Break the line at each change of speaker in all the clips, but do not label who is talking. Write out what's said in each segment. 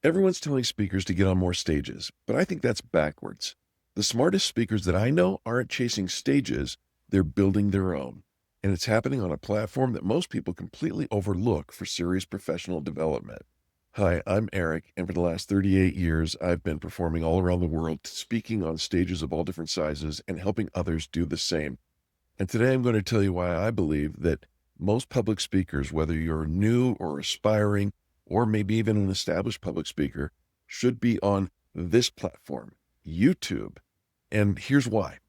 Everyone's telling speakers to get on more stages, but I think that's backwards. The smartest speakers that I know aren't chasing stages, they're building their own. And it's happening on a platform that most people completely overlook for serious professional development. Hi, I'm Eric, and for the last 38 years, I've been performing all around the world, speaking on stages of all different sizes and helping others do the same. And today I'm going to tell you why I believe that most public speakers, whether you're new or aspiring, or maybe even an established public speaker, should be on this platform, YouTube. And here's why.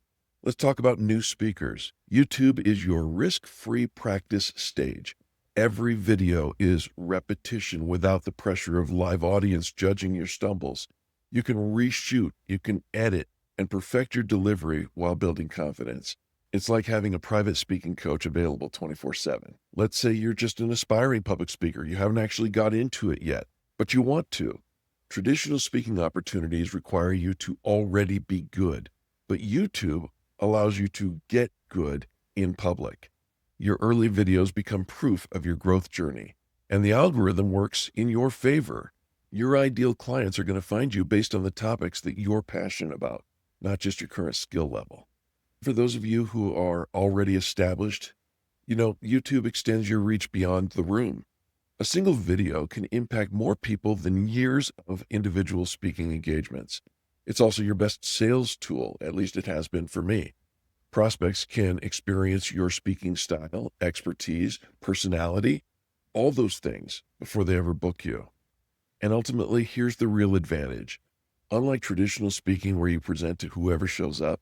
Let's talk about new speakers. YouTube is your risk-free practice stage. Every video is repetition without the pressure of live audience judging your stumbles. You can reshoot, you can edit, and perfect your delivery while building confidence. It's like having a private speaking coach available 24/7. Let's say you're just an aspiring public speaker. You haven't actually got into it yet, but you want to. Traditional speaking opportunities require you to already be good, but YouTube allows you to get good in public. Your early videos become proof of your growth journey, and the algorithm works in your favor. Your ideal clients are going to find you based on the topics that you're passionate about, not just your current skill level. For those of you who are already established, YouTube extends your reach beyond the room. A single video can impact more people than years of individual speaking engagements. It's also your best sales tool, at least it has been for me. Prospects can experience your speaking style, expertise, personality, all those things before they ever book you. And ultimately, here's the real advantage. Unlike traditional speaking where you present to whoever shows up,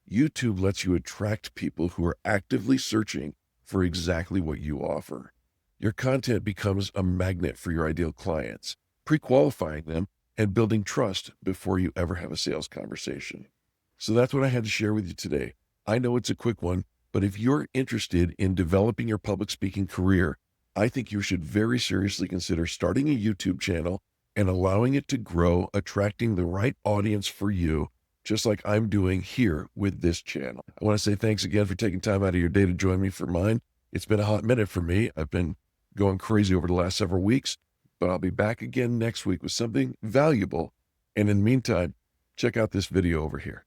YouTube lets you attract people who are actively searching for exactly what you offer. Your content becomes a magnet for your ideal clients, pre-qualifying them and building trust before you ever have a sales conversation. So that's what I had to share with you today. I know it's a quick one, but if you're interested in developing your public speaking career, I think you should very seriously consider starting a YouTube channel and allowing it to grow, attracting the right audience for you, just like I'm doing here with this channel. I want to say thanks again for taking time out of your day to join me for mine. It's been a hot minute for me. I've been going crazy over the last several weeks, but I'll be back again next week with something valuable. And in the meantime, check out this video over here.